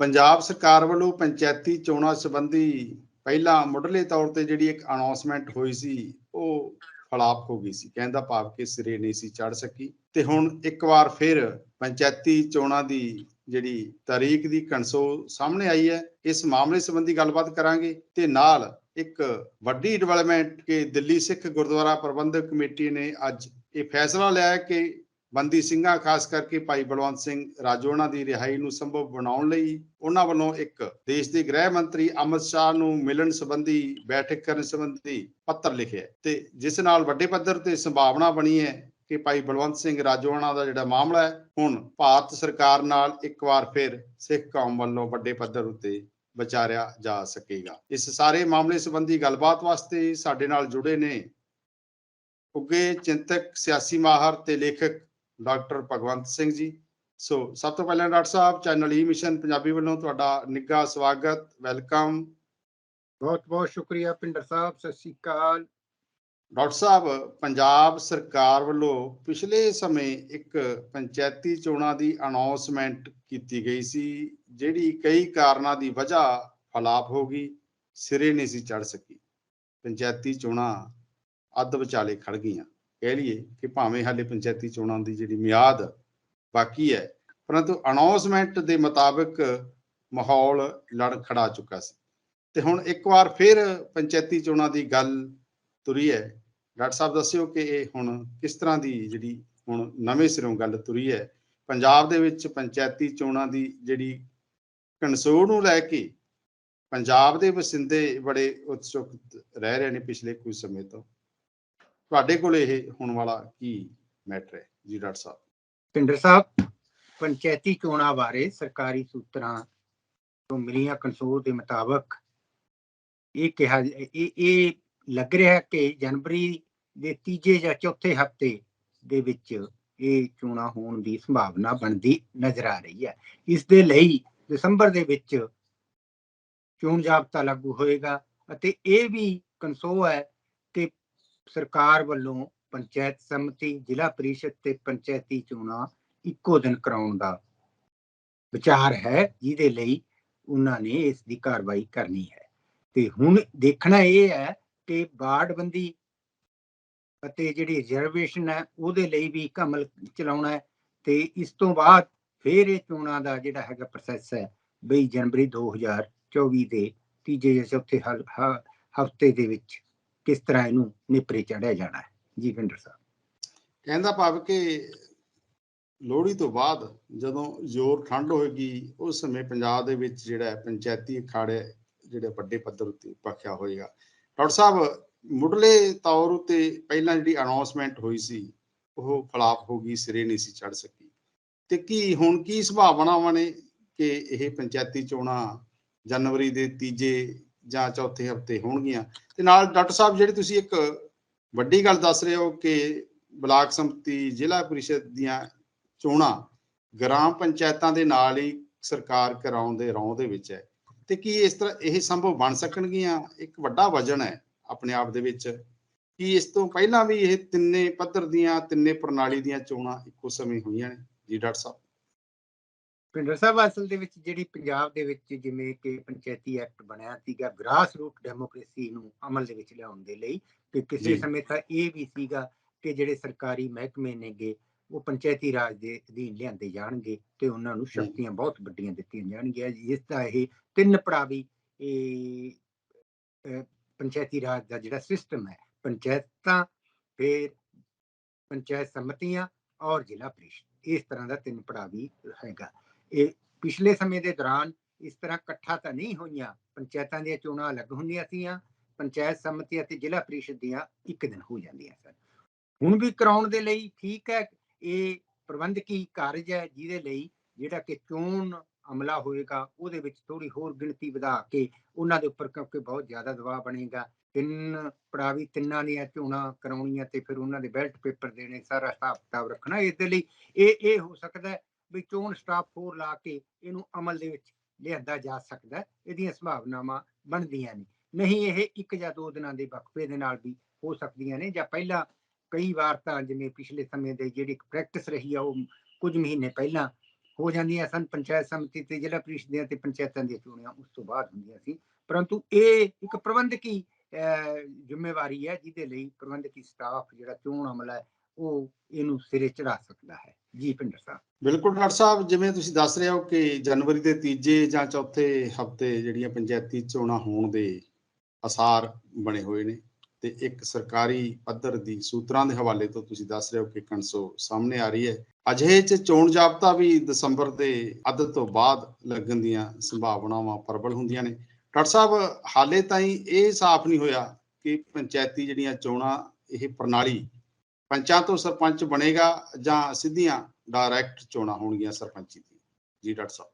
ਪੰਜਾਬ ਸਰਕਾਰ ਵੱਲੋਂ ਪੰਚਾਇਤੀ ਚੋਣਾਂ ਸੰਬੰਧੀ ਪਹਿਲਾਂ ਮੁੱਢਲੇ ਤੌਰ ਤੇ ਜਿਹੜੀ ਇੱਕ ਅਨਾਉਂਸਮੈਂਟ ਹੋਈ ਸੀ, ਉਹ ਫਲਾਪ ਹੋ ਗਈ ਸੀ। ਕਹਿਣ ਦਾ ਭਾਵ ਕਿ ਸਿਰੇ ਨਹੀਂ ਸੀ ਚੜ੍ਹ ਸਕੀ। ਤੇ ਹੁਣ ਇੱਕ ਵਾਰ ਫਿਰ ਪੰਚਾਇਤੀ ਚੋਣਾਂ ਦੀ ਜਿਹੜੀ ਤਾਰੀਖ ਦੀ ਕਣਸੋ ਸਾਹਮਣੇ ਆਈ ਹੈ। ਇਸ ਮਾਮਲੇ ਸੰਬੰਧੀ ਗੱਲਬਾਤ ਕਰਾਂਗੇ ਤੇ ਨਾਲ ਇੱਕ ਵੱਡੀ ਡਿਵੈਲਪਮੈਂਟ ਕਿ ਦਿੱਲੀ ਸਿੱਖ ਗੁਰਦੁਆਰਾ ਪ੍ਰਬੰਧਕ ਕਮੇਟੀ ਨੇ ਅੱਜ ਇਹ ਫੈਸਲਾ ਲਿਆ ਕਿ ਬੰਦੀ ਸਿੰਘਾਂ ਖਾਸ ਕਰਕੇ ਭਾਈ ਬਲਵੰਤ ਸਿੰਘ ਰਾਜੋਆਣਾ ਦੀ ਰਿਹਾਈ ਨੂੰ ਸੰਭਵ ਬਣਾਉਣ ਲਈ ਉਹਨਾਂ ਵੱਲੋਂ ਇੱਕ ਦੇਸ਼ ਦੇ ਗ੍ਰਹਿ ਮੰਤਰੀ ਅਮਿਤ ਸ਼ਾਹ ਨੂੰ ਮਿਲਣ ਸੰਬੰਧੀ ਬੈਠਕ ਕਰਨ ਸੰਬੰਧੀ ਪੱਤਰ ਲਿਖਿਆ ਤੇ ਜਿਸ ਨਾਲ ਵੱਡੇ ਪੱਧਰ ਤੇ ਸੰਭਾਵਨਾ ਬਣੀ ਹੈ ਕਿ ਭਾਈ ਬਲਵੰਤ ਸਿੰਘ ਰਾਜੋਆਣਾ ਦਾ ਜਿਹੜਾ ਮਾਮਲਾ ਹੈ ਹੁਣ ਭਾਰਤ ਸਰਕਾਰ ਨਾਲ ਇੱਕ ਵਾਰ ਫਿਰ ਸਿੱਖ ਕੌਮ ਵੱਲੋਂ ਵੱਡੇ ਪੱਧਰ ਉੱਤੇ ਵਿਚਾਰਿਆ ਜਾ ਸਕੇਗਾ। ਇਸ ਸਾਰੇ ਮਾਮਲੇ ਸੰਬੰਧੀ ਗੱਲਬਾਤ ਵਾਸਤੇ ਸਾਡੇ ਨਾਲ ਜੁੜੇ ਨੇ ਉੱਘੇ ਚਿੰਤਕ, ਸਿਆਸੀ ਮਾਹਰ ਤੇ ਲੇਖਕ ਡਾਕਟਰ ਭਗਵੰਤ ਸਿੰਘ ਜੀ। ਸੋ ਸਭ ਤੋਂ ਪਹਿਲਾਂ ਡਾਕਟਰ ਸਾਹਿਬ, ਚੈਨਲ ਈ ਮਿਸ਼ਨ ਪੰਜਾਬੀ ਵੱਲੋਂ ਤੁਹਾਡਾ ਨਿੱਘਾ ਸਵਾਗਤ, ਵੈਲਕਮ। ਬਹੁਤ ਬਹੁਤ ਸ਼ੁਕਰੀਆ ਭਿੰਡਰ ਸਾਹਿਬ, ਸਤਿ ਸ਼੍ਰੀ ਅਕਾਲ। ਡਾਕਟਰ ਸਾਹਿਬ, ਪੰਜਾਬ ਸਰਕਾਰ ਵੱਲੋਂ ਪਿਛਲੇ ਸਮੇਂ ਇੱਕ ਪੰਚਾਇਤੀ ਚੋਣਾਂ ਦੀ ਅਨਾਉਂਸਮੈਂਟ ਕੀਤੀ ਗਈ ਸੀ, ਜਿਹੜੀ ਕਈ ਕਾਰਨਾਂ ਦੀ ਵਜ੍ਹਾ ਫਲਾਪ ਹੋ ਗਈ, ਸਿਰੇ ਨਹੀਂ ਸੀ ਚੜ੍ਹ ਸਕੀ। ਪੰਚਾਇਤੀ ਚੋਣਾਂ ਅੱਧ ਵਿਚਾਲੇ ਖੜ ਗਈਆਂ। ਕਹਿ ਲਈਏ ਕਿ ਭਾਵੇਂ ਹਾਲੇ ਪੰਚਾਇਤੀ ਚੋਣਾਂ ਦੀ ਜਿਹੜੀ ਮਿਆਦ ਬਾਕੀ ਹੈ, ਪਰੰਤੂ ਅਨਾਉਂਸਮੈਂਟ ਦੇ ਮੁਤਾਬਕ ਮਾਹੌਲ ਲੜ ਖੜਾ ਚੁੱਕਾ ਸੀ ਤੇ ਹੁਣ ਇੱਕ ਵਾਰ ਫਿਰ ਪੰਚਾਇਤੀ ਚੋਣਾਂ ਦੀ ਗੱਲ ਤੁਰੀ ਹੈ। ਡਾਕਟਰ ਸਾਹਿਬ ਦੱਸਿਓ ਕਿ ਇਹ ਹੁਣ ਕਿਸ ਤਰ੍ਹਾਂ ਦੀ ਜਿਹੜੀ ਹੁਣ ਨਵੇਂ ਸਿਰੋਂ ਗੱਲ ਤੁਰੀ ਹੈ ਪੰਜਾਬ ਦੇ ਵਿੱਚ ਪੰਚਾਇਤੀ ਚੋਣਾਂ ਦੀ ਜਿਹੜੀ ਕਨਸੋੜ ਨੂੰ ਲੈ ਕੇ ਪੰਜਾਬ ਦੇ ਵਸਿੰਦੇ ਬੜੇ ਉਤਸੁਕ ਰਹਿ ਰਹੇ ਨੇ ਪਿਛਲੇ ਕੁਝ ਸਮੇਂ ਤੋਂ। ਤੁਹਾਡੇ ਕੋਲ ਇਹ ਹੋਣ ਵਾਲਾ ਕੀ ਮੈਟਰ ਹੈ ਜੀ ਡਾਕਟਰ ਸਾਹਿਬ? ਭਿੰਡਰ ਸਾਹਿਬ, ਪੰਚਾਇਤੀ ਚੋਣਾਂ ਬਾਰੇ ਸਰਕਾਰੀ ਸੂਤਰਾਂ ਤੋਂ ਮਿਲੀਆਂ ਕਨਸੋੜ ਦੇ ਮੁਤਾਬਕ ਇਹ ਲੱਗ ਰਿਹਾ ਕਿ ਜਨਵਰੀ ਦੇ ਤੀਜੇ ਜਾਂ ਚੌਥੇ ਹਫ਼ਤੇ ਦੇ ਵਿੱਚ ਇਹ ਚੋਣਾਂ ਹੋਣ ਦੀ ਸੰਭਾਵਨਾ ਬਣਦੀ ਨਜ਼ਰ ਆ ਰਹੀ ਹੈ। ਇਸ ਦੇ ਲਈ ਦਸੰਬਰ ਦੇ ਵਿੱਚ ਚੋਣ ਜ਼ਾਬਤਾ ਲਾਗੂ ਹੋਏਗਾ ਅਤੇ ਇਹ ਵੀ ਕਨਸੋੜ ਹੈ ਕਿ ਸਰਕਾਰ ਵੱਲੋਂ ਪੰਚਾਇਤ ਸਮਿਤੀ, ਜ਼ਿਲ੍ਹਾ ਪ੍ਰੀਸ਼ਦ ਤੇ ਪੰਚਾਇਤੀ ਚੋਣਾਂ ਇੱਕੋ ਦਿਨ ਕਰਾਉਣ ਦਾ ਵਿਚਾਰ ਹੈ, ਜਿਹਦੇ ਲਈ ਉਹਨਾਂ ਨੇ ਇਸ ਦੀ ਕਾਰਵਾਈ ਕਰਨੀ ਹੈ। ਤੇ ਹੁਣ ਦੇਖਣਾ ਇਹ ਹੈ ਕਿ ਵਾਰਡਬੰਦੀ ਅਤੇ ਜਿਹੜੀ ਰਿਜ਼ਰਵੇਸ਼ਨ ਹੈ ਉਹਦੇ ਲਈ ਵੀ ਅਮਲ ਚਲਾਉਣਾ ਹੈ ਤੇ ਇਸ ਤੋਂ ਬਾਅਦ ਫਿਰ ਇਹ ਚੋਣਾਂ ਦਾ ਜਿਹੜਾ ਹੈਗਾ ਪ੍ਰੋਸੈਸ ਹੈ ਬਈ ਜਨਵਰੀ 2024 ਦੇ ਤੀਜੇ ਜਾਂ ਚੌਥੇ ਹਫ਼ਤੇ ਦੇ ਵਿੱਚ ਕਿਸ ਤਰ੍ਹਾਂ ਇਹਨੂੰ ਨਿਪਰੇ ਚੜਿਆ ਜਾਣਾ ਹੈ। ਜੀ ਭਿੰਡਰ ਸਾਹਿਬ, ਕਹਿੰਦਾ ਭਾਵ ਕਿ ਲੋਹੜੀ ਤੋਂ ਬਾਅਦ ਜਦੋਂ ਜ਼ੋਰ ਠੰਡ ਹੋਏਗੀ ਉਸ ਸਮੇਂ ਪੰਜਾਬ ਦੇ ਵਿੱਚ ਜਿਹੜਾ ਪੰਚਾਇਤੀ ਅਖਾੜੇ ਜਿਹੜੇ ਵੱਡੇ ਪੱਧਰ ਉੱਤੇ ਭਖਿਆ ਹੋਏਗਾ। ਡਾਕਟਰ ਸਾਹਿਬ, ਮੁੱਢਲੇ ਤੌਰ ਉੱਤੇ ਪਹਿਲਾਂ ਜਿਹੜੀ ਅਨਾਉਂਸਮੈਂਟ ਹੋਈ ਸੀ ਉਹ ਫਲਾਪ ਹੋ ਗਈ, ਸਿਰੇ ਨਹੀਂ ਸੀ ਚੜ੍ਹ ਸਕੀ ਤੇ ਕੀ ਹੁਣ ਕੀ ਸੰਭਾਵਨਾਵਾਂ ਨੇ ਕਿ ਇਹ ਪੰਚਾਇਤੀ ਚੋਣਾਂ ਜਨਵਰੀ ਦੇ ਤੀਜੇ ਜਾਂ ਚੌਥੇ ਹਫ਼ਤੇ ਹੋਣਗੀਆਂ? ਤੇ ਨਾਲ ਡਾਕਟਰ ਸਾਹਿਬ, ਜਿਹੜੀ ਤੁਸੀਂ ਇੱਕ ਵੱਡੀ ਗੱਲ ਦੱਸ ਰਹੇ ਹੋ ਕਿ ਬਲਾਕ ਸੰਮਤੀ, ਜ਼ਿਲ੍ਹਾ ਪ੍ਰੀਸ਼ਦ ਦੀਆਂ ਚੋਣਾਂ ਗ੍ਰਾਮ ਪੰਚਾਇਤਾਂ ਦੇ ਨਾਲ ਹੀ ਸਰਕਾਰ ਕਰਾਉਣ ਦੇ ਰੌਂ ਦੇ ਵਿੱਚ ਹੈ, ਤੇ ਕੀ ਇਸ ਤਰ੍ਹਾਂ ਇਹ ਸੰਭਵ ਬਣ ਸਕਣਗੀਆਂ? ਇੱਕ ਵੱਡਾ ਵਜਨ ਹੈ ਆਪਣੇ ਆਪ ਦੇ ਵਿੱਚ। ਕੀ ਇਸ ਤੋਂ ਪਹਿਲਾਂ ਵੀ ਇਹ ਤਿੰਨੇ ਪੱਧਰ ਦੀਆਂ, ਤਿੰਨੇ ਪ੍ਰਣਾਲੀ ਦੀਆਂ ਚੋਣਾਂ ਇੱਕੋ ਸਮੇਂ ਹੋਈਆਂ ਨੇ ਜੀ ਡਾਕਟਰ ਸਾਹਿਬ? ਭਿੰਡਰ ਸਾਹਿਬ, ਅਸਲ ਦੇ ਵਿੱਚ ਜਿਹੜੀ ਪੰਜਾਬ ਦੇ ਵਿੱਚ ਜਿਵੇਂ ਕਿ ਪੰਚਾਇਤੀ ਐਕਟ ਬਣਿਆ ਸੀਗਾ ਗ੍ਰਾਸ ਰੂਟ ਡੈਮੋਕ੍ਰੇਸੀ ਨੂੰ ਅਮਲ ਦੇ ਵਿੱਚ ਲਿਆਉਣ ਦੇ ਲਈ, ਕਿ ਕਿਸੇ ਸਮੇਂ ਤਾਂ ਇਹ ਵੀ ਸੀਗਾ ਕਿ ਜਿਹੜੇ ਸਰਕਾਰੀ ਮਹਿਕਮੇ ਨੇਗੇ ਉਹ ਪੰਚਾਇਤੀ ਰਾਜ ਦੇ ਅਧੀਨ ਲਿਆਂਦੇ ਜਾਣਗੇ ਤੇ ਉਹਨਾਂ ਨੂੰ ਸ਼ਕਤੀਆਂ ਬਹੁਤ ਵੱਡੀਆਂ ਦਿੱਤੀਆਂ ਜਾਣਗੀਆਂ। ਜਿਸ ਦਾ ਇਹ ਤਿੰਨ ਪੜਾਵੀ ਪੰਚਾਇਤੀ ਰਾਜ ਦਾ ਜਿਹੜਾ ਸਿਸਟਮ ਹੈ, ਪੰਚਾਇਤਾਂ, ਫਿਰ ਪੰਚਾਇਤ ਸਮਿਤੀਆਂ ਔਰ ਜ਼ਿਲ੍ਹਾ ਪ੍ਰੀਸ਼ਦ, ਇਸ ਤਰ੍ਹਾਂ ਦਾ ਤਿੰਨ ਪੜਾਵੀ ਹੈਗਾ। ਇਹ ਪਿਛਲੇ ਸਮੇਂ ਦੇ ਦੌਰਾਨ ਇਸ ਤਰ੍ਹਾਂ ਇਕੱਠਾ ਤਾਂ ਨਹੀਂ ਹੋਈਆਂ, ਪੰਚਾਇਤਾਂ ਦੀਆਂ ਚੋਣਾਂ ਅਲੱਗ ਹੁੰਦੀਆਂ ਸੀਆਂ, ਪੰਚਾਇਤ ਸਮਿਤੀ ਅਤੇ ਜ਼ਿਲ੍ਹਾ ਪ੍ਰੀਸ਼ਦ ਦੀਆਂ ਇੱਕ ਦਿਨ ਹੋ ਜਾਂਦੀਆਂ ਸਨ। ਹੁਣ ਵੀ ਕਰਾਉਣ ਦੇ ਲਈ ਠੀਕ ਹੈ, ਇਹ ਪ੍ਰਬੰਧਕੀ ਕਾਰਜ ਹੈ ਜਿਹਦੇ ਲਈ ਜਿਹੜਾ ਕਿ ਚੋਣ ਅਮਲਾ ਹੋਏਗਾ ਉਹਦੇ ਵਿੱਚ ਥੋੜੀ ਹੋਰ ਗਿਣਤੀ ਵਧਾ ਕੇ ਉਹਨਾਂ ਦੇ ਉੱਪਰ, ਕਿਉਂਕਿ ਬਹੁਤ ਜ਼ਿਆਦਾ ਦਬਾਅ ਬਣੇਗਾ, ਤਿੰਨ ਪੜਾਵੀ ਤਿੰਨਾਂ ਦੀਆਂ ਚੋਣਾਂ ਕਰਾਉਣੀਆਂ ਤੇ ਫਿਰ ਉਹਨਾਂ ਦੇ ਬੈਲਟ ਪੇਪਰ ਦੇਣੇ, ਸਾਰਾ ਹਿਸਾਬ ਕਿਤਾਬ ਰੱਖਣਾ। ਇਸ ਦੇ ਲਈ ਇਹ ਹੋ ਸਕਦਾ ਵੀ ਚੋਣ ਸਟਾਫ ਹੋਰ ਲਾ ਕੇ ਇਹਨੂੰ ਅਮਲ ਦੇ ਵਿੱਚ ਲਿਆਂਦਾ ਜਾ ਸਕਦਾ, ਇਹਦੀਆਂ ਸੰਭਾਵਨਾਵਾਂ ਬਣਦੀਆਂ ਨੇ। ਨਹੀਂ ਇਹ ਇੱਕ ਜਾਂ ਦੋ ਦਿਨਾਂ ਦੇ ਵਕਫੇ ਦੇ ਨਾਲ ਵੀ ਹੋ ਸਕਦੀਆਂ ਨੇ, ਜਾਂ ਪਹਿਲਾਂ ਕਈ ਵਾਰ ਤਾਂ ਜਿਵੇਂ ਪਿਛਲੇ ਸਮੇਂ ਦੇ ਜਿਹੜੀ ਪ੍ਰੈਕਟਿਸ ਰਹੀ ਆ ਉਹ ਕੁਝ ਮਹੀਨੇ ਪਹਿਲਾਂ ਹੋ ਜਾਂਦੀਆਂ ਸਨ। ਪੰਚਾਇਤ ਸਮਿਤੀ ਤੇ ਜ਼ਿਲ੍ਹਾ ਪ੍ਰੀਸ਼ਦ ਦੀਆਂ ਤੇ ਪੰਚਾਇਤਾਂ ਦੀਆਂ ਚੋਣਾਂ ਉਸ ਤੋਂ ਬਾਅਦ ਹੁੰਦੀਆਂ ਸੀ, ਪਰੰਤੂ ਇਹ ਇੱਕ ਪ੍ਰਬੰਧਕੀ ਜ਼ਿੰਮੇਵਾਰੀ ਹੈ, ਜਿਹਦੇ ਲਈ ਪ੍ਰਬੰਧਕੀ ਸਟਾਫ ਜਿਹੜਾ ਚੋਣ ਅਮਲਾ ਹੈ ਉਹ ਇਹਨੂੰ ਸਿਰੇ ਚੜਾ ਸਕਦਾ ਹੈ। ਜੀ ਭਿੰਦਰ ਸਾਹਿਬ। ਬਿਲਕੁਲ ਡਾਕਟਰ ਸਾਹਿਬ, ਜਿਵੇਂ ਤੁਸੀਂ ਦੱਸ ਰਹੇ ਹੋ ਕਿ ਜਨਵਰੀ ਦੇ ਤੀਜੇ ਜਾਂ ਚੌਥੇ ਹਫ਼ਤੇ ਜਿਹੜੀਆਂ ਪੰਚਾਇਤੀ ਚੋਣਾਂ ਹੋਣ ਦੇ ਆਸਾਰ ਬਣੇ ਹੋਏ ਨੇ, ਤੇ ਇੱਕ ਸਰਕਾਰੀ ਪੱਧਰ ਦੀ ਸੂਤਰਾਂ ਦੇ ਹਵਾਲੇ ਤੋਂ ਤੁਸੀਂ ਦੱਸ ਰਹੇ ਹੋ ਕਿ ਕਣਸੋ ਸਾਹਮਣੇ ਆ ਰਹੀ ਹੈ। ਅਜਿਹੇ 'ਚ ਚੋਣ ਜ਼ਾਬਤਾ ਵੀ ਦਸੰਬਰ ਦੇ ਅੱਧ ਤੋਂ ਬਾਅਦ ਲੱਗਣ ਦੀਆਂ ਸੰਭਾਵਨਾਵਾਂ ਪ੍ਰਬਲ ਹੁੰਦੀਆਂ ਨੇ। ਡਾਕਟਰ ਸਾਹਿਬ, ਹਾਲੇ ਤਾਈਂ ਇਹ ਸਾਫ਼ ਨਹੀਂ ਹੋਇਆ ਕਿ ਪੰਚਾਇਤੀ ਜਿਹੜੀਆਂ ਚੋਣਾਂ, ਇਹ ਪ੍ਰਣਾਲੀ ਪੰਚਾਂ ਤੋਂ ਸਰਪੰਚ ਬਣੇਗਾ ਜਾਂ ਸਿੱਧੀਆਂ ਡਾਇਰੈਕਟ ਚੋਣਾਂ ਹੋਣਗੀਆਂ ਸਰਪੰਚੀ ਦੀ। ਜੀ ਡਾਕਟਰ ਸਾਹਿਬ।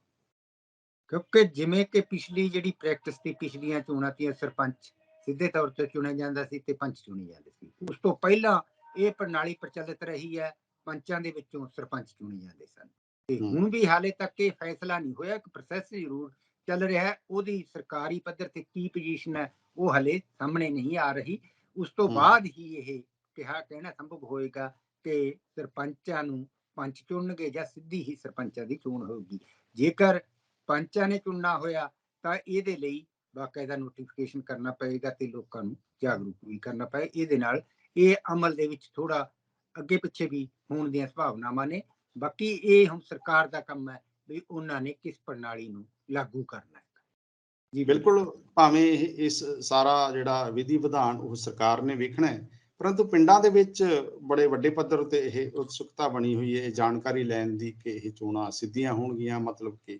ਕਿਉਂਕਿ ਜਿਵੇਂ ਕਿ ਪਿਛਲੀ ਜਿਹੜੀ ਪ੍ਰੈਕਟਿਸ ਸੀ, ਪਿਛਲੀਆਂ ਚੋਣਾਂ ਤੀਆਂ ਸਰਪੰਚ ਸਿੱਧੇ ਤੌਰ ਤੇ ਚੁਣਿਆ ਜਾਂਦਾ ਸੀ ਤੇ ਪੰਚ ਚੁਣੇ ਜਾਂਦੇ ਸੀ। ਉਸ ਤੋਂ ਪਹਿਲਾਂ ਇਹ ਪ੍ਰਣਾਲੀ ਪ੍ਰਚਲਿਤ ਰਹੀ ਹੈ, ਪੰਚਾਂ ਦੇ ਵਿੱਚੋਂ ਸਰਪੰਚ ਚੁਣੇ ਜਾਂਦੇ ਸਨ। ਤੇ ਹੁਣ ਵੀ ਹਾਲੇ ਤੱਕ ਇਹ ਫੈਸਲਾ ਨਹੀਂ ਹੋਇਆ, ਇੱਕ ਪ੍ਰੋਸੈਸ ਜ਼ਰੂਰ ਚੱਲ ਰਿਹਾ ਹੈ। ਉਹਦੀ ਸਰਕਾਰੀ ਪੱਧਰ ਤੇ ਕੀ ਪੋਜੀਸ਼ਨ ਹੈ ਉਹ ਹਲੇ ਸਾਹਮਣੇ ਨਹੀਂ ਆ ਰਹੀ। ਉਸ ਤੋਂ ਬਾਅਦ ਹੀ ਇਹ ਕਹਿਣਾ ਸੰਭਵ ਹੋਏਗਾ ਕਿ ਸਰਪੰਚਾਂ ਨੂੰ ਪੰਚ ਚੁਣਨਗੇ ਜਾਂ ਸਿੱਧੀ ਹੀ ਸਰਪੰਚਾਂ ਦੀ ਚੋਣ ਹੋਊਗੀ। ਜੇਕਰ ਪੰਚਾਂ ਨੇ ਚੁਣਨਾ ਹੋਇਆ ਤਾਂ ਇਹਦੇ ਲਈ ਬਾਕਾਇਦਾ ਨੋਟੀਫਿਕੇਸ਼ਨ ਕਰਨਾ ਪਏਗਾ ਤੇ ਲੋਕਾਂ ਨੂੰ ਜਾਗਰੂਕ ਵੀ ਕਰਨਾ ਪਏ। ਇਹਦੇ ਨਾਲ ਇਹ ਅਮਲ ਦੇ ਵਿੱਚ ਥੋੜਾ ਅੱਗੇ ਪਿੱਛੇ ਵੀ ਹੋਣ ਦੀਆਂ ਸੰਭਾਵਨਾਵਾਂ ਨੇ। ਬਾਕੀ ਇਹ ਹੁਣ ਸਰਕਾਰ ਦਾ ਕੰਮ ਹੈ ਵੀ ਉਹਨਾਂ ਨੇ ਕਿਸ ਪ੍ਰਣਾਲੀ ਨੂੰ ਲਾਗੂ ਕਰਨਾ ਹੈ। ਜੀ ਬਿਲਕੁਲ, ਭਾਵੇਂ ਇਸ ਸਾਰਾ ਜਿਹੜਾ ਵਿਧੀ ਵਿਧਾਨ ਉਹ ਸਰਕਾਰ ਨੇ ਵੇਖਣਾ ਹੈ, ਪਰੰਤੂ ਪਿੰਡਾਂ ਦੇ ਵਿੱਚ ਬੜੇ ਵੱਡੇ ਪੱਧਰ ਤੇ ਇਹ ਉਤਸੁਕਤਾ ਬਣੀ ਹੋਈ ਹੈ ਜਾਣਕਾਰੀ ਲੈਣ ਦੀ ਕਿ ਇਹ ਚੋਣਾਂ ਸਿੱਧੀਆਂ ਹੋਣਗੀਆਂ, ਮਤਲਬ ਕਿ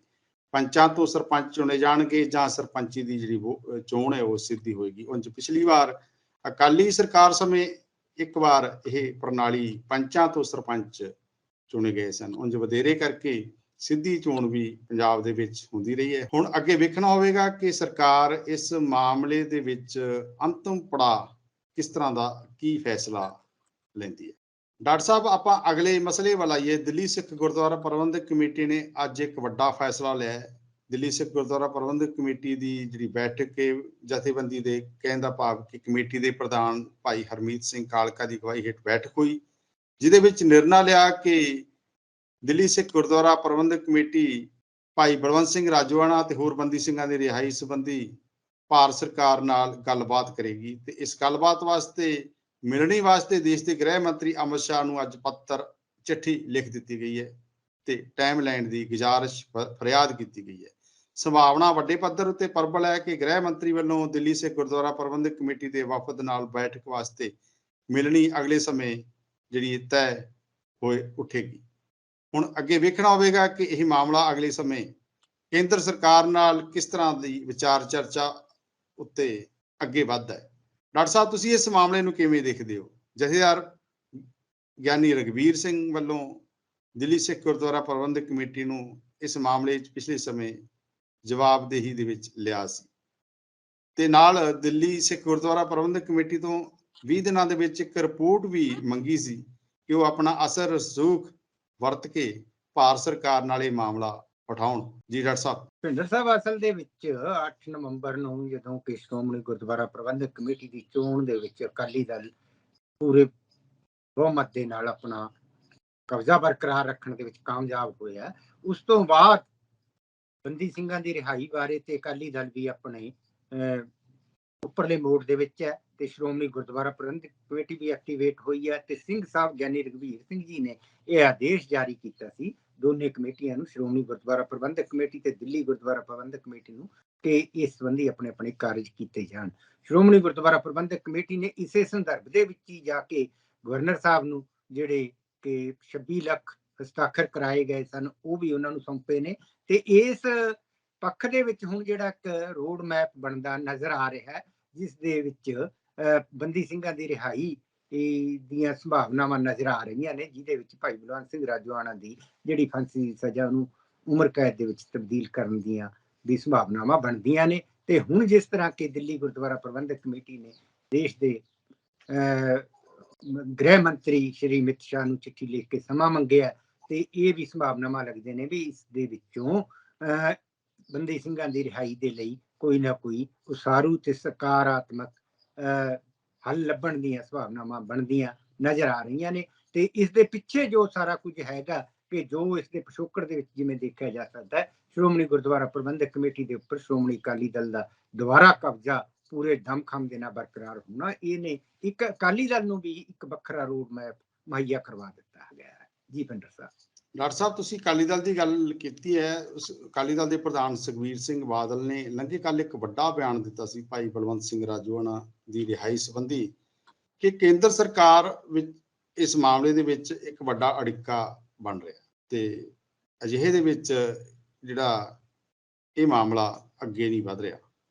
ਪੰਚਾਂ ਤੋਂ ਸਰਪੰਚ ਚੁਣੇ ਜਾਣਗੇ ਜਾਂ ਸਰਪੰਚੀ ਦੀ ਜਿਹੜੀ ਚੋਣ ਹੈ ਉਹ ਸਿੱਧੀ ਹੋਏਗੀ। ਉਂਝ ਪਿਛਲੀ ਵਾਰ ਅਕਾਲੀ ਸਰਕਾਰ ਸਮੇਂ ਇੱਕ ਵਾਰ ਇਹ ਪ੍ਰਣਾਲੀ ਪੰਚਾਂ ਤੋਂ ਸਰਪੰਚ ਚੁਣੇ ਗਏ ਸਨ। ਉਂਝ ਵਧੇਰੇ ਕਰਕੇ ਸਿੱਧੀ ਚੋਣ ਵੀ ਪੰਜਾਬ ਦੇ ਵਿੱਚ ਹੁੰਦੀ ਰਹੀ ਹੈ। ਹੁਣ ਅੱਗੇ ਵੇਖਣਾ ਹੋਵੇਗਾ ਕਿ ਸਰਕਾਰ ਇਸ ਮਾਮਲੇ ਦੇ ਵਿੱਚ ਅੰਤਿਮ ਪੜਾਅ ਕਿਸ ਤਰ੍ਹਾਂ ਦਾ ਕੀ ਫੈਸਲਾ ਲੈਂਦੀ ਹੈ। ਡਾਕਟਰ ਸਾਹਿਬ, ਆਪਾਂ ਅਗਲੇ ਮਸਲੇ ਵੱਲ ਆਈਏ। ਦਿੱਲੀ ਸਿੱਖ ਗੁਰਦੁਆਰਾ ਪ੍ਰਬੰਧਕ ਕਮੇਟੀ ਨੇ ਅੱਜ ਇੱਕ ਵੱਡਾ ਫੈਸਲਾ ਲਿਆ ਹੈ। ਦਿੱਲੀ ਸਿੱਖ ਗੁਰਦੁਆਰਾ ਪ੍ਰਬੰਧਕ ਕਮੇਟੀ ਦੀ ਜਿਹੜੀ ਬੈਠਕ ਹੈ, ਜਥੇਬੰਦੀ ਦੇ ਕਹਿਣ ਦਾ ਭਾਵ ਕਿ ਕਮੇਟੀ ਦੇ ਪ੍ਰਧਾਨ ਭਾਈ ਹਰਮੀਤ ਸਿੰਘ ਕਾਲਕਾ ਦੀ ਅਗਵਾਈ ਹੇਠ ਬੈਠਕ ਹੋਈ, ਜਿਹਦੇ ਵਿੱਚ ਨਿਰਣਾ ਲਿਆ ਕਿ ਦਿੱਲੀ ਸਿੱਖ ਗੁਰਦੁਆਰਾ ਪ੍ਰਬੰਧਕ ਕਮੇਟੀ ਭਾਈ ਬਲਵੰਤ ਸਿੰਘ ਰਾਜੋਆਣਾ ਤੇ ਹੋਰ ਬੰਦੀ ਸਿੰਘਾਂ ਦੀ ਰਿਹਾਈ ਸੰਬੰਧੀ ਭਾਰਤ ਸਰਕਾਰ ਨਾਲ ਗੱਲਬਾਤ ਕਰੇਗੀ ਤੇ ਇਸ ਗੱਲਬਾਤ ਵਾਸਤੇ ਮਿਲਣੀ ਵਾਸਤੇ ਦੇਸ਼ ਦੇ ਗ੍ਰਹਿ ਮੰਤਰੀ ਅਮਿਤ ਸ਼ਾਹ ਨੂੰ ਅੱਜ ਪੱਤਰ ਚਿੱਠੀ ਲਿਖ ਦਿੱਤੀ ਗਈ ਹੈ ਤੇ ਟਾਈਮ ਲੈਣ ਦੀ ਗੁਜ਼ਾਰਿਸ਼ ਫਰਿਆਦ ਕੀਤੀ ਗਈ ਹੈ। ਸੰਭਾਵਨਾ ਵੱਡੇ ਪੱਧਰ ਉੱਤੇ ਪ੍ਰਬਲ ਹੈ ਕਿ ਗ੍ਰਹਿ ਮੰਤਰੀ ਵੱਲੋਂ ਦਿੱਲੀ ਸਿੱਖ ਗੁਰਦੁਆਰਾ ਪ੍ਰਬੰਧਕ ਕਮੇਟੀ ਦੇ ਵਫਦ ਨਾਲ ਬੈਠਕ ਵਾਸਤੇ ਮਿਲਣੀ ਅਗਲੇ ਸਮੇਂ ਜਿਹੜੀ ਤੈਅ ਹੋਏ ਉੱਠੇਗੀ। ਹੁਣ ਅੱਗੇ ਵੇਖਣਾ ਹੋਵੇਗਾ ਕਿ ਇਹ ਮਾਮਲਾ ਅਗਲੇ ਸਮੇਂ ਕੇਂਦਰ ਸਰਕਾਰ ਨਾਲ ਕਿਸ ਤਰ੍ਹਾਂ ਦੀ ਵਿਚਾਰ ਚਰਚਾ ਉੱਤੇ ਅੱਗੇ ਵੱਧਦਾ ਹੈ। ਡਾਕਟਰ ਸਾਹਿਬ, ਤੁਸੀਂ ਇਸ ਮਾਮਲੇ ਨੂੰ ਕਿਵੇਂ ਦੇਖਦੇ ਹੋ? ਜਥੇਦਾਰ ਗਿਆਨੀ ਰਘਬੀਰ ਸਿੰਘ ਵੱਲੋਂ ਦਿੱਲੀ ਸਿੱਖ ਗੁਰਦੁਆਰਾ ਪ੍ਰਬੰਧਕ ਕਮੇਟੀ ਨੂੰ ਇਸ ਮਾਮਲੇ 'ਚ ਪਿਛਲੇ ਸਮੇਂ ਜਵਾਬਦੇਹੀ ਦੇ ਵਿੱਚ ਲਿਆ ਸੀ ਤੇ ਨਾਲ ਦਿੱਲੀ ਸਿੱਖ ਗੁਰਦੁਆਰਾ ਪ੍ਰਬੰਧਕ ਕਮੇਟੀ ਤੋਂ 20 ਦਿਨਾਂ ਦੇ ਵਿੱਚ ਇੱਕ ਰਿਪੋਰਟ ਵੀ ਮੰਗੀ ਸੀ ਕਿ ਉਹ ਆਪਣਾ ਅਸਰ ਰਸੂਖ ਵਰਤ ਕੇ ਭਾਰਤ ਸਰਕਾਰ ਨਾਲ ਇਹ ਮਾਮਲਾ ਉਠਾਉਣ। ਜੀ ਡਾਕਟਰ ਸਾਹਿਬ। ਭਿੰਦਰ ਸਾਹਿਬ, ਅਸਲ ਦੇ ਵਿੱਚ 8 ਨਵੰਬਰ ਨੂੰ ਜਦੋਂ ਕਿ ਸ਼੍ਰੋਮਣੀ ਗੁਰਦੁਆਰਾ ਪ੍ਰਬੰਧਕ ਕਮੇਟੀ ਦੀ ਚੋਣ ਦੇ ਵਿੱਚ ਅਕਾਲੀ ਦਲ ਪੂਰੇ ਬਹੁਮਤ ਦੇ ਨਾਲ ਆਪਣਾ ਕਬਜ਼ਾ ਬਰਕਰਾਰ ਰੱਖਣ ਦੇ ਵਿੱਚ ਕਾਮਯਾਬ ਹੋਇਆ, ਉਸ ਤੋਂ ਬਾਅਦ ਬੰਦੀ ਸਿੰਘਾਂ ਦੀ ਰਿਹਾਈ ਬਾਰੇ ਤੇ ਅਕਾਲੀ ਦਲ ਵੀ ਆਪਣੇ ਉੱਪਰਲੇ ਮੋੜ ਦੇ ਵਿੱਚ ਹੈ ਤੇ ਸ਼੍ਰੋਮਣੀ ਗੁਰਦੁਆਰਾ ਪ੍ਰਬੰਧਕ ਕਮੇਟੀ ਵੀ ਐਕਟੀਵੇਟ ਹੋਈ ਹੈ ਤੇ ਸਿੰਘ ਸਾਹਿਬ ਗਿਆਨੀ ਰਘਬੀਰ ਸਿੰਘ ਜੀ ਨੇ ਇਹ ਆਦੇਸ਼ ਜਾਰੀ ਕੀਤਾ ਸੀ ਦੋਨੇ ਕਮੇਟੀਆਂ ਨੂੰ, ਸ਼੍ਰੋਮਣੀ ਗੁਰਦੁਆਰਾ ਪ੍ਰਬੰਧਕ ਕਮੇਟੀ ਤੇ ਦਿੱਲੀ ਗੁਰਦੁਆਰਾ ਪ੍ਰਬੰਧਕ ਕਮੇਟੀ ਨੂੰ, ਕਿ ਇਸ ਸੰਬੰਧੀ ਆਪਣੇ ਆਪਣੇ ਕਾਰਜ ਕੀਤੇ ਜਾਣ। ਸ਼੍ਰੋਮਣੀ ਗੁਰਦੁਆਰਾ ਪ੍ਰਬੰਧਕ ਕਮੇਟੀ ਨੇ ਇਸੇ ਸੰਦਰਭ ਦੇ ਵਿੱਚ ਹੀ ਜਾ ਕੇ ਗਵਰਨਰ ਸਾਹਿਬ ਨੂੰ ਜਿਹੜੇ ਕਿ 26 ਲੱਖ ਹਸਤਾਖਰ ਕਰਾਏ ਗਏ ਸਨ ਉਹ ਵੀ ਉਹਨਾਂ ਨੂੰ ਸੌਂਪੇ ਨੇ ਤੇ ਇਸ ਪੱਖ ਦੇ ਵਿੱਚ ਹੁਣ ਜਿਹੜਾ ਇੱਕ ਰੋਡ ਮੈਪ ਬਣਦਾ ਨਜ਼ਰ ਆ ਰਿਹਾ ਹੈ, ਜਿਸ ਦੇ ਵਿੱਚ ਬੰਦੀ ਸਿੰਘਾਂ ਦੀ ਰਿਹਾਈ ਦੀਆਂ ਸੰਭਾਵਨਾਵਾਂ ਨਜ਼ਰ ਆ ਰਹੀਆਂ ਨੇ, ਜਿਹਦੇ ਵਿੱਚ ਭਾਈ ਬਲਵੰਤ ਸਿੰਘ ਰਾਜੋਆਣਾ ਦੀ ਜਿਹੜੀ ਫਾਂਸੀ ਦੀ ਸਜ਼ਾ ਨੂੰ ਉਮਰ ਕੈਦ ਦੇ ਵਿੱਚ ਤਬਦੀਲ ਕਰਨ ਦੀ ਸੰਭਾਵਨਾਵਾਂ ਬਣਦੀਆਂ ਨੇ। ਤੇ ਹੁਣ ਜਿਸ ਤਰ੍ਹਾਂ ਕਿ ਦਿੱਲੀ ਗੁਰਦੁਆਰਾ ਪ੍ਰਬੰਧਕ ਕਮੇਟੀ ਨੇ ਦੇਸ਼ ਦੇ ਗ੍ਰਹਿ ਮੰਤਰੀ ਸ਼੍ਰੀ ਅਮਿਤ ਸ਼ਾਹ ਨੂੰ ਚਿੱਠੀ ਲਿਖ ਕੇ ਸਮਾਂ ਮੰਗਿਆ ਤੇ ਇਹ ਵੀ ਸੰਭਾਵਨਾਵਾਂ ਲੱਗਦੇ ਨੇ ਵੀ ਇਸ ਦੇ ਵਿੱਚੋਂ ਬੰਦੀ ਸਿੰਘਾਂ ਦੀ ਰਿਹਾਈ ਦੇ ਲਈ ਕੋਈ ਨਾ ਕੋਈ ਉਸਾਰੂ ਤੇ ਸਕਾਰਾਤਮਕ ਹੱਲ ਲੱਭਣ ਦੀਆਂ ਸੰਭਾਵਨਾਵਾਂ ਬਣਦੀਆਂ ਨਜ਼ਰ ਆ ਰਹੀਆਂ ਨੇ। ਤੇ ਇਸ ਦੇ ਪਿੱਛੇ ਜੋ ਸਾਰਾ ਕੁਝ ਹੈਗਾ ਕਿ ਜੋ ਇਸ ਦੇ ਪਿਛੋਕੜ ਦੇ ਵਿੱਚ ਜਿਵੇਂ ਦੇਖਿਆ ਜਾ ਸਕਦਾ ਹੈ, ਸ਼੍ਰੋਮਣੀ ਗੁਰਦੁਆਰਾ ਪ੍ਰਬੰਧਕ ਕਮੇਟੀ ਦੇ ਉੱਪਰ ਸ਼੍ਰੋਮਣੀ ਅਕਾਲੀ ਦਲ ਦਾ ਦੁਬਾਰਾ ਕਬਜ਼ਾ ਪੂਰੇ ਦਮਖਮ ਦੇ ਨਾਲ ਬਰਕਰਾਰ ਹੋਣਾ, ਇਹਨੇ ਇੱਕ ਅਕਾਲੀ ਦਲ ਨੂੰ ਵੀ ਇੱਕ ਵੱਖਰਾ ਰੋਡ ਮੈਪ ਮੁਹੱਈਆ ਕਰਵਾ ਦਿੱਤਾ ਗਿਆ ਹੈ। ਜੀ ਪਿੰਡਰ ਸਾਹਿਬ। ਡਾਕਟਰ ਸਾਹਿਬ, ਤੁਸੀਂ ਅਕਾਲੀ ਦਲ ਦੀ ਗੱਲ ਕੀਤੀ ਹੈ। ਉਸ ਅਕਾਲੀ ਦਲ ਦੇ ਪ੍ਰਧਾਨ ਸੁਖਬੀਰ ਸਿੰਘ ਬਾਦਲ ਨੇ ਲੰਘੇ ਕੱਲ੍ਹ ਇੱਕ ਵੱਡਾ ਬਿਆਨ ਦਿੱਤਾ ਸੀ ਭਾਈ ਬਲਵੰਤ ਸਿੰਘ ਰਾਜੋਆਣਾ ਦੀ ਰਿਹਾਈ ਸੰਬੰਧੀ, ਕਿ ਕੇਂਦਰ ਸਰਕਾਰ ਵਿੱਚ ਇਸ ਮਾਮਲੇ ਦੇ ਵਿੱਚ ਇੱਕ ਵੱਡਾ ਅੜਿੱਕਾ ਬਣ ਰਿਹਾ ਤੇ ਅਜਿਹੇ ਦੇ ਵਿੱਚ ਜਿਹੜਾ ਇਹ ਮਾਮਲਾ ਅੱਗੇ ਨਹੀਂ ਵਧ ਰਿਹਾ।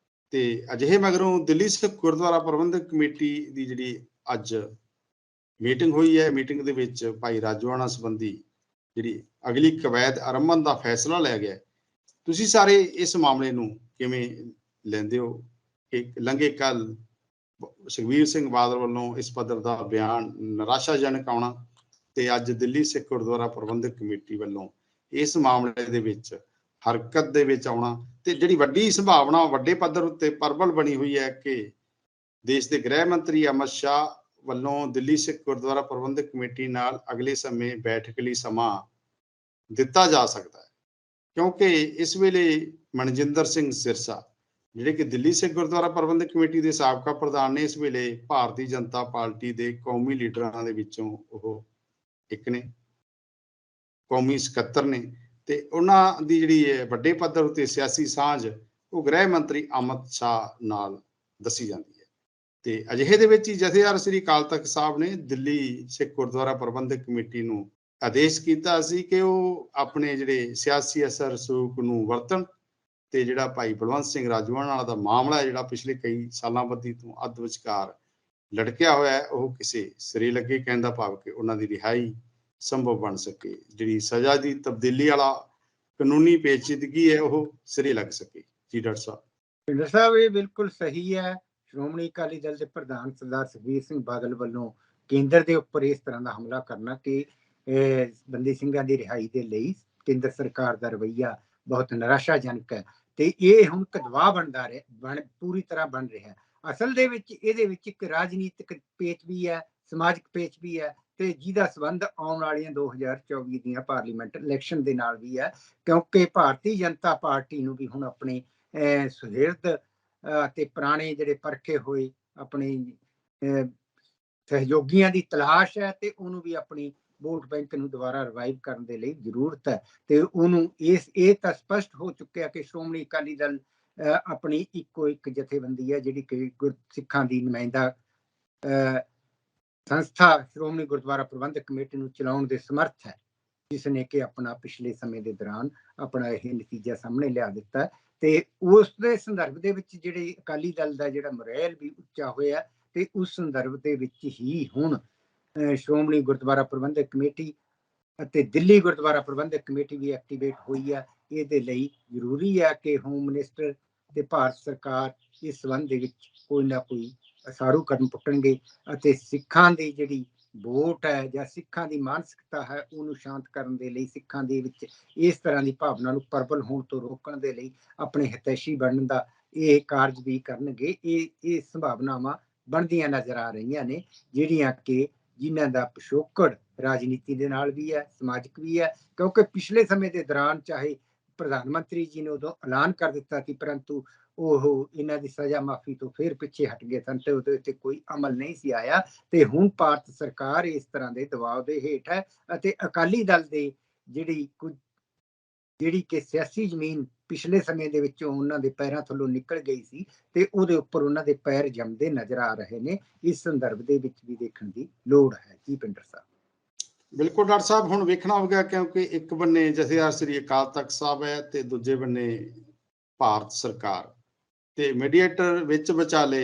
ਤੇ ਅਜਿਹੇ ਮਗਰੋਂ ਦਿੱਲੀ ਸਿੱਖ ਗੁਰਦੁਆਰਾ ਪ੍ਰਬੰਧਕ ਕਮੇਟੀ ਦੀ ਜਿਹੜੀ ਅੱਜ ਮੀਟਿੰਗ ਹੋਈ ਹੈ, ਮੀਟਿੰਗ ਦੇ ਵਿੱਚ ਭਾਈ ਰਾਜੋਆਣਾ ਸੰਬੰਧੀ ਜਿਹੜੀ ਅਗਲੀ ਕਵਾਇਦ ਆਰੰਭਣ ਦਾ ਫੈਸਲਾ ਲਿਆ ਗਿਆ। ਤੁਸੀਂ ਸਾਰੇ ਇਸ ਮਾਮਲੇ ਨੂੰ ਕਿਵੇਂ ਲੈਂਦੇ ਹੋ ਕਿ ਲੰਘੇ ਕੱਲ ਸੁਖਬੀਰ ਸਿੰਘ ਬਾਦਲ ਵੱਲੋਂ ਇਸ ਪੱਧਰ ਦਾ ਬਿਆਨ ਨਿਰਾਸ਼ਾਜਨਕ ਆਉਣਾ ਤੇ ਅੱਜ ਦਿੱਲੀ ਸਿੱਖ ਗੁਰਦੁਆਰਾ ਪ੍ਰਬੰਧਕ ਕਮੇਟੀ ਵੱਲੋਂ ਇਸ ਮਾਮਲੇ ਦੇ ਵਿੱਚ ਹਰਕਤ ਦੇ ਵਿੱਚ ਆਉਣਾ, ਤੇ ਜਿਹੜੀ ਵੱਡੀ ਸੰਭਾਵਨਾ ਵੱਡੇ ਪੱਧਰ ਉੱਤੇ ਪ੍ਰਬਲ ਬਣੀ ਹੋਈ ਹੈ ਕਿ ਦੇਸ਼ ਦੇ ਗ੍ਰਹਿ ਮੰਤਰੀ ਅਮਿਤ ਸ਼ਾਹ ਵੱਲੋਂ ਦਿੱਲੀ ਸਿੱਖ ਗੁਰਦੁਆਰਾ ਪ੍ਰਬੰਧਕ ਕਮੇਟੀ ਨਾਲ ਅਗਲੇ ਸਮੇਂ ਬੈਠਕ ਲਈ ਸਮਾਂ ਦਿੱਤਾ ਜਾ ਸਕਦਾ ਹੈ, ਕਿਉਂਕਿ ਇਸ ਵੇਲੇ ਮਨਜਿੰਦਰ ਸਿੰਘ ਸਿਰਸਾ ਜਿਹੜੇ ਕਿ ਦਿੱਲੀ ਸਿੱਖ ਗੁਰਦੁਆਰਾ ਪ੍ਰਬੰਧਕ ਕਮੇਟੀ ਦੇ ਸਾਬਕਾ ਪ੍ਰਧਾਨ ਨੇ, ਇਸ ਵੇਲੇ ਭਾਰਤੀ ਜਨਤਾ ਪਾਰਟੀ ਦੇ ਕੌਮੀ ਲੀਡਰਾਂ ਦੇ ਵਿੱਚੋਂ ਉਹ ਇੱਕ ਨੇ, ਕੌਮੀ ਸਕੱਤਰ ਨੇ, ਤੇ ਉਹਨਾਂ ਦੀ ਜਿਹੜੀ ਵੱਡੇ ਪੱਧਰ ਉੱਤੇ ਸਿਆਸੀ ਸਾਂਝ ਉਹ ਗ੍ਰਹਿ ਮੰਤਰੀ ਅਮਿਤ ਸ਼ਾਹ ਨਾਲ ਦੱਸੀ ਜਾਂਦੀ ਹੈ। ਤੇ ਅਜਿਹੇ ਦੇ ਵਿੱਚ ਹੀ ਜਥੇਦਾਰ ਸ੍ਰੀ ਅਕਾਲ ਤਖਤ ਸਾਹਿਬ ਨੇ ਦਿੱਲੀ ਸਿੱਖ ਗੁਰਦੁਆਰਾ ਪ੍ਰਬੰਧਕ ਕਮੇਟੀ ਨੂੰ ਆਦੇਸ਼ ਕੀਤਾ ਸੀ ਕਿ ਉਹ ਆਪਣੇ ਜਿਹੜੇ ਸਿਆਸੀ ਅਸਰ ਰਸੂਖ ਨੂੰ ਵਰਤਣ ਤੇ ਜਿਹੜਾ ਭਾਈ ਬਲਵੰਤ ਸਿੰਘ ਰਾਜੋਆਣਾ ਦਾ ਮਾਮਲਾ ਹੈ, ਜਿਹੜਾ ਪਿਛਲੇ ਕਈ ਸਾਲਾਂ ਬੱਧੀ ਤੋਂ ਅੱਧ ਵਿਚਕਾਰ ਲਟਕਿਆ ਹੋਇਆ ਹੈ, ਉਹ ਕਿਸੇ ਸਿਰੇ ਲੱਗੇ। ਕਹਿਣ ਦਾ ਭਾਵ ਕਿ ਉਹਨਾਂ ਦੀ ਰਿਹਾਈ ਸੰਭਵ ਬਣ ਸਕੇ, ਜਿਹੜੀ ਸਜ਼ਾ ਦੀ ਤਬਦੀਲੀ ਵਾਲਾ ਕਾਨੂੰਨੀ ਪੇਚੀਦਗੀ ਹੈ ਉਹ ਸਿਰੇ ਲੱਗ ਸਕੇ। ਜੀ ਡਾਕਟਰ ਸਾਹਿਬ। ਪਿੰਡਰ ਸਾਹਿਬ, ਇਹ ਬਿਲਕੁਲ ਸਹੀ ਹੈ। ਸ਼੍ਰੋਮਣੀ ਅਕਾਲੀ ਦਲ ਦੇ ਪ੍ਰਧਾਨ ਸਰਦਾਰ ਸੁਖਬੀਰ ਸਿੰਘ ਬਾਦਲ ਵੱਲੋਂ ਕੇਂਦਰ ਦੇ ਉੱਪਰ ਇਸ ਤਰ੍ਹਾਂ ਦਾ ਹਮਲਾ ਕਰਨਾ ਕਿ ਬੰਦੀ ਸਿੰਘਾਂ ਦੀ ਰਿਹਾਈ ਦੇ ਲਈ ਕੇਂਦਰ ਸਰਕਾਰ ਦਾ ਰਵੱਈਆ ਬਹੁਤ ਨਿਰਾਸ਼ਾਜਨਕ ਹੈ ਤੇ ਇਹ ਹੁਣ ਇੱਕ ਦਬਾਅ ਪੂਰੀ ਤਰ੍ਹਾਂ ਬਣ ਰਿਹਾ। ਅਸਲ ਦੇ ਵਿੱਚ ਇਹਦੇ ਵਿੱਚ ਇੱਕ ਰਾਜਨੀਤਿਕ ਪੇਚ ਵੀ ਹੈ, ਸਮਾਜਿਕ ਪੇਚ ਵੀ ਹੈ ਤੇ ਜਿਹਦਾ ਸੰਬੰਧ ਆਉਣ ਵਾਲੀਆਂ 2024 ਦੀਆਂ ਪਾਰਲੀਮੈਂਟ ਇਲੈਕਸ਼ਨ ਦੇ ਨਾਲ ਵੀ ਹੈ, ਕਿਉਂਕਿ ਭਾਰਤੀ ਜਨਤਾ ਪਾਰਟੀ ਨੂੰ ਵੀ ਹੁਣ ਆਪਣੇ ਸੁਹਿਰਦ ਤੇ ਪੁਰਾਣੇ ਜਿਹੜੇ ਪਰਖੇ ਹੋਏ ਆਪਣੇ ਸਹਿਯੋਗੀਆਂ ਦੀ ਤਲਾਸ਼ ਹੈ ਤੇ ਉਹਨੂੰ ਵੀ ਆਪਣੀ ਵੋਟ ਬੈਂਕ ਨੂੰ ਦੁਬਾਰਾ ਰਿਵਾਈਵ ਕਰਨ ਦੇ ਲਈ ਜ਼ਰੂਰਤ ਹੈ। ਤੇ ਉਹਨੂੰ ਇਹ ਤਾਂ ਸਪਸ਼ਟ ਹੋ ਚੁੱਕਿਆ ਕਿ ਸ਼੍ਰੋਮਣੀ ਅਕਾਲੀ ਦਲ ਆਪਣੀ ਇੱਕੋ ਇੱਕ ਜਥੇਬੰਦੀ ਹੈ ਜਿਹੜੀ ਕਿ ਸਿੱਖਾਂ ਦੀ ਨੁਮਾਇੰਦਾ ਸੰਸਥਾ ਸ਼੍ਰੋਮਣੀ ਗੁਰਦੁਆਰਾ ਪ੍ਰਬੰਧਕ ਕਮੇਟੀ ਨੂੰ ਚਲਾਉਣ ਦੇ ਸਮਰਥ ਹੈ, ਜਿਸ ਨੇ ਕਿ ਆਪਣਾ ਪਿਛਲੇ ਸਮੇਂ ਦੇ ਦੌਰਾਨ ਆਪਣਾ ਇਹ ਨਤੀਜਾ ਸਾਹਮਣੇ ਲਿਆ ਦਿੱਤਾ। ਤੇ ਉਸ ਦੇ ਸੰਦਰਭ ਦੇ ਵਿੱਚ ਜਿਹੜੇ ਅਕਾਲੀ ਦਲ ਦਾ ਜਿਹੜਾ ਮੋਰੇਲ ਵੀ ਉੱਚਾ ਹੋਇਆ ਤੇ ਉਸ ਸੰਦਰਭ ਦੇ ਵਿੱਚ ਹੀ ਹੁਣ ਸ਼੍ਰੋਮਣੀ ਗੁਰਦੁਆਰਾ ਪ੍ਰਬੰਧਕ ਕਮੇਟੀ ਅਤੇ ਦਿੱਲੀ ਗੁਰਦੁਆਰਾ ਪ੍ਰਬੰਧਕ ਕਮੇਟੀ ਵੀ ਐਕਟੀਵੇਟ ਹੋਈ ਹੈ। ਇਹਦੇ ਲਈ ਜ਼ਰੂਰੀ ਹੈ ਕਿ ਹੋਮ ਮਿਨਿਸਟਰ ਤੇ ਭਾਰਤ ਸਰਕਾਰ ਇਸ ਸੰਬੰਧ ਦੇ ਵਿੱਚ ਕੋਈ ਨਾ ਕੋਈ ਅਸਾਰੂ ਕਦਮ ਪੁੱਟਣਗੇ ਅਤੇ ਸਿੱਖਾਂ ਦੀ ਜਿਹੜੀ ਵੋਟ ਹੈ ਜਾਂ ਸਿੱਖਾਂ ਦੀ ਮਾਨਸਿਕਤਾ ਹੈ ਉਹਨੂੰ ਸ਼ਾਂਤ ਕਰਨ ਦੇ ਲਈ, ਸਿੱਖਾਂ ਦੇ ਵਿੱਚ ਇਸ ਤਰ੍ਹਾਂ ਦੀ ਭਾਵਨਾ ਨੂੰ ਪ੍ਰਬਲ ਹੋਣ ਤੋਂ ਰੋਕਣ ਦੇ ਲਈ ਆਪਣੇ ਹਿਤੈਸ਼ੀ ਬਣਨ ਦਾ ਇਹ ਕਾਰਜ ਵੀ ਕਰਨਗੇ। ਇਹ ਸੰਭਾਵਨਾਵਾਂ ਬਣਦੀਆਂ ਨਜ਼ਰ ਆ ਰਹੀਆਂ ਨੇ, ਜਿਹੜੀਆਂ ਕਿ ਜਿਨ੍ਹਾਂ ਦਾ ਪਿਛੋਕੜ ਰਾਜਨੀਤੀ ਦੇ ਨਾਲ ਵੀ ਹੈ, ਸਮਾਜਿਕ ਵੀ ਹੈ, ਕਿਉਂਕਿ ਪਿਛਲੇ ਸਮੇਂ ਦੇ ਦੌਰਾਨ ਚਾਹੇ ਪ੍ਰਧਾਨ ਮੰਤਰੀ ਜੀ ਨੇ ਉਦੋਂ ਐਲਾਨ ਕਰ ਦਿੱਤਾ ਸੀ, ਪਰੰਤੂ ਉਹ ਇਹਨਾਂ ਦੀ ਸਜ਼ਾ ਮਾਫੀ ਤੋਂ ਫਿਰ ਪਿੱਛੇ ਹਟ ਗਏ ਸਨ ਤੇ ਉਹਦੇ ਉੱਤੇ ਕੋਈ ਅਮਲ ਨਹੀਂ ਸੀ ਆਇਆ। ਤੇ ਹੁਣ ਭਾਰਤ ਸਰਕਾਰ ਇਸ ਤਰ੍ਹਾਂ ਦੇ ਦਬਾਅ ਦੇ ਹੇਠ ਹੈ ਅਤੇ ਅਕਾਲੀ ਦਲ ਦੇ ਜਿਹੜੀ ਕਿ ਸਿਆਸੀ ਜ਼ਮੀਨ ਪਿਛਲੇ ਸਮੇਂ ਦੇ ਵਿੱਚ ਉਹਨਾਂ ਦੇ ਪੈਰਾਂ ਥੱਲੋਂ ਨਿਕਲ ਗਈ ਸੀ ਤੇ ਉਹਦੇ ਉੱਪਰ ਉਹਨਾਂ ਦੇ ਪੈਰ ਜੰਮਦੇ ਨਜ਼ਰ ਆ ਰਹੇ ਨੇ। ਇਸ ਸੰਦਰਭ ਦੇ ਵਿੱਚ ਵੀ ਦੇਖਣ ਦੀ ਲੋੜ ਹੈ। ਜੀ ਪਿੰਡਰ ਸਾਹਿਬ। ਬਿਲਕੁਲ ਡਾਕਟਰ ਸਾਹਿਬ, ਹੁਣ ਵੇਖਣਾ ਹੋਵੇਗਾ ਕਿਉਂਕਿ ਇੱਕ ਬੰਨੇ ਜਥੇਦਾਰ ਸ੍ਰੀ ਅਕਾਲ ਤਖਤ ਸਾਹਿਬ ਹੈ ਤੇ ਦੂਜੇ ਬੰਨੇ ਭਾਰਤ ਸਰਕਾਰ ਤੇ ਮੀਡੀਏਟਰ ਵਿੱਚ ਵਿਚਾਲੇ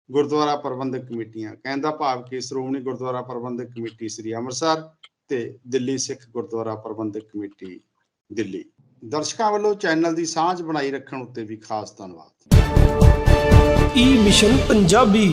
ਗੁਰਦੁਆਰਾ ਪ੍ਰਬੰਧਕ ਕਮੇਟੀਆਂ। ਕਹਿਣ ਦਾ ਭਾਵ ਕਿ ਸ਼੍ਰੋਮਣੀ ਗੁਰਦੁਆਰਾ ਪ੍ਰਬੰਧਕ ਕਮੇਟੀ ਸ੍ਰੀ ਅੰਮ੍ਰਿਤਸਰ ਤੇ ਦਿੱਲੀ ਸਿੱਖ ਗੁਰਦੁਆਰਾ ਪ੍ਰਬੰਧਕ ਕਮੇਟੀ ਦਿੱਲੀ। ਦਰਸ਼ਕਾਂ ਵੱਲੋਂ ਚੈਨਲ ਦੀ ਸਾਂਝ ਬਣਾਈ ਰੱਖਣ ਉੱਤੇ ਵੀ ਖਾਸ ਧੰਨਵਾਦ। ਈ ਮਿਸ਼ਨ ਪੰਜਾਬੀ।